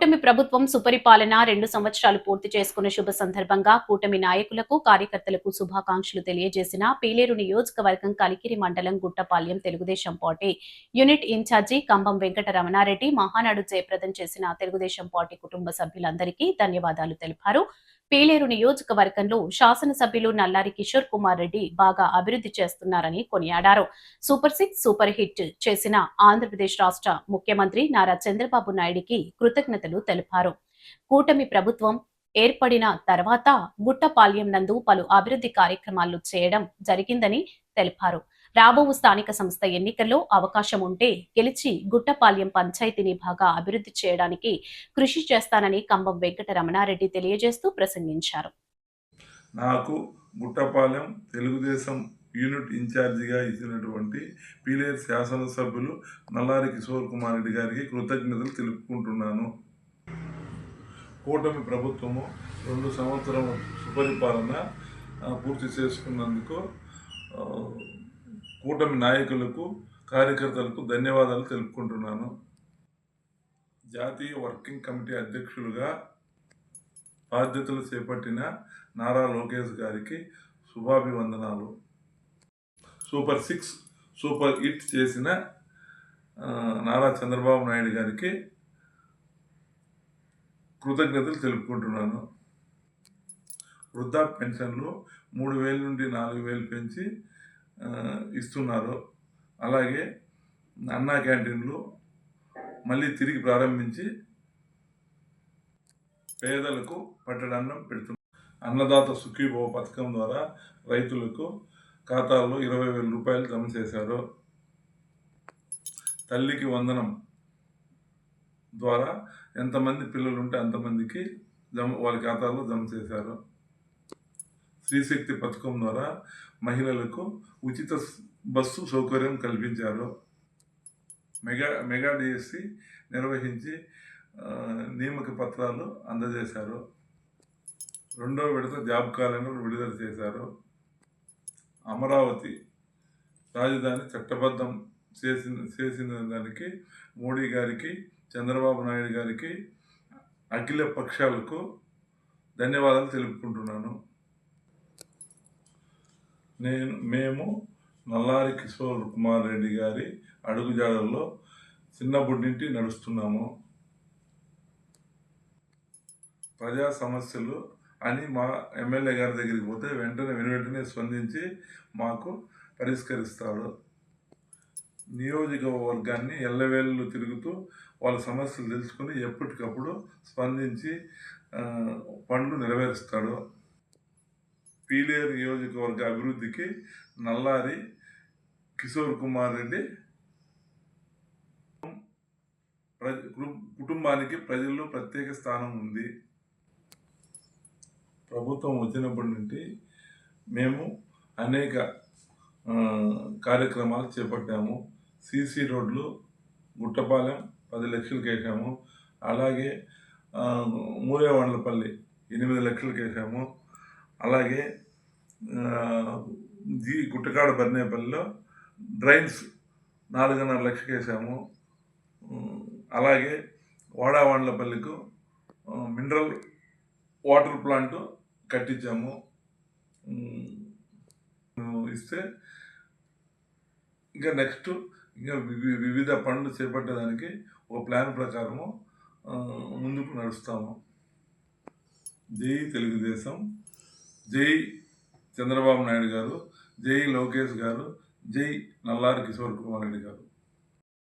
కూటమి ప్రభుత్వం సుపరిపాలన 2 సంవత్సరాలు పూర్తి చేసుకున్న శుభ సందర్భంగా కూటమి నాయకులకు, కార్యకర్తలకు శుభాకాంక్షలు తెలియజేసిన పీలేరు నియోజకవర్గం కలికిరి మండలం గుట్టపాల్యం తెలుగుదేశం పార్టీ యూనిట్ ఇన్ఛార్జి కంబం వెంకట రమణారెడ్డి మహానాడు జయప్రదం చేసిన తెలుగుదేశం పార్టీ కుటుంబ సభ్యులందరికీ ధన్యవాదాలు తెలిపారు. పీలేరు నియోజకవర్గంలో శాసనసభ్యులు నల్లారి కిషోర్ కుమార్ రెడ్డి బాగా అభివృద్ధి చేస్తున్నారని కొనియాడారు. సూపర్ 6 సూపర్ హిట్ చేసిన ఆంధ్రప్రదేశ్ రాష్ట్ర ముఖ్యమంత్రి నారా చంద్రబాబు నాయుడికి కృతజ్ఞతలు తెలిపారు. కూటమి ప్రభుత్వం ఏర్పడిన తర్వాత గుట్టపాల్యం నందు పలు అభివృద్ధి కార్యక్రమాలు చేయడం జరిగిందని తెలిపారు. రాబో స్థానిక సంస్థ ఎన్నికల్లో అవకాశం ఉంటే గెలిచి గుట్టపాల్యం పంచాయతీని బాగా అభివృద్ధి చేయడానికి కృషి చేస్తానని కంబం వెంకట రమణారెడ్డి తెలియజేస్తూ ప్రసంగించారు. నాకు గుట్టపాలెం తెలుగుదేశం యూనిట్ ఇన్ఛార్జిగా ఇచ్చినటువంటి పీలేరు శాసనసభ్యులు నల్లారి కిషోర్ కుమార్ రెడ్డి గారికి కృతజ్ఞతలు తెలుపుకుంటున్నాను. కూటమి ప్రభుత్వము 2 సంవత్సరం సుపరిపాలన పూర్తి చేసుకున్నందుకు కూటమి నాయకులకు, కార్యకర్తలకు ధన్యవాదాలు తెలుపుకుంటున్నాను. జాతీయ వర్కింగ్ కమిటీ అధ్యక్షులుగా బాధ్యతలు చేపట్టిన నారా లోకేష్ గారికి శుభాభివందనాలు. సూపర్ 6 సూపర్ హిట్ చేసిన నారా చంద్రబాబు నాయుడు గారికి కృతజ్ఞతలు తెలుపుకుంటున్నాను. వృద్ధా పెన్షన్లు 3,000 నుండి 4,000 పెంచి ఇస్తున్నారు. అలాగే అన్నా క్యాంటీన్లు మళ్ళీ తిరిగి ప్రారంభించి పేదలకు పట్టడన్నం పెడుతున్నారు. అన్నదాత సుఖీభవ పథకం ద్వారా రైతులకు ఖాతాల్లో 20,000 రూపాయలు జమ చేశారు. తల్లికి వందనం ద్వారా ఎంతమంది పిల్లలు ఉంటే అంతమందికి వాళ్ళ ఖాతాల్లో జమ చేశారు. శ్రీశక్తి పథకం ద్వారా మహిళలకు ఉచిత బస్సు సౌకర్యం కల్పించారు. మెగా డిఎస్సి నిర్వహించి నియామక పత్రాలు అందజేశారు. 2వ విడత జాబ్ క్యాలెండర్ విడుదల చేశారు. అమరావతి రాజధాని చట్టబద్ధం చేసిన దానికి మోడీ గారికి, చంద్రబాబు నాయుడు గారికి, అఖిల పక్షాలకు ధన్యవాదాలు తెలుపుకుంటున్నాను. మేము నల్లారి కిషోర్ కుమార్ రెడ్డి గారి అడుగుజాడల్లో చిన్నప్పటి నడుస్తున్నాము. ప్రజా సమస్యలు అని మా ఎమ్మెల్యే గారి దగ్గరికి పోతే వెంటనే స్పందించి మాకు పరిష్కరిస్తాడు. నియోజకవర్గాన్ని ఎల్లవేళ్ళు తిరుగుతూ వాళ్ళ సమస్యలు తెలుసుకుని ఎప్పటికప్పుడు స్పందించి పనులు నెరవేరుస్తాడు. పీలేరు నియోజకవర్గ అభివృద్ధికి నల్లారి కిషోర్ కుమార్ రెడ్డి కుటుంబానికి ప్రజల్లో ప్రత్యేక స్థానం ఉంది. ప్రభుత్వం వచ్చినప్పటి నుండి మేము అనేక కార్యక్రమాలు చేపట్టాము. సీసీ రోడ్లు గుట్టపాలెం 10 లక్షలకు వేసాము. అలాగే మూరేవాండ్లపల్లి 8 లక్షలకు వేసాము. అలాగే గుట్టకాడ బర్నేపల్లిలో డ్రైన్స్ 4.5 లక్షలకు వేసాము. అలాగే వాడావాండ్లపల్లికు మినరల్ వాటర్ ప్లాంట్ కట్టించాము. ఇస్తే ఇంకా నెక్స్ట్ వివిధ పనులు చేపట్టడానికి ఒక ప్లాన్ ప్రకారము ముందుకు నడుస్తాము. జై తెలుగుదేశం, జై చంద్రబాబు నాయుడు గారు, జై లోకేష్ గారు, జై నల్లారి కిషోర్ కుమార్ రెడ్డి గారు.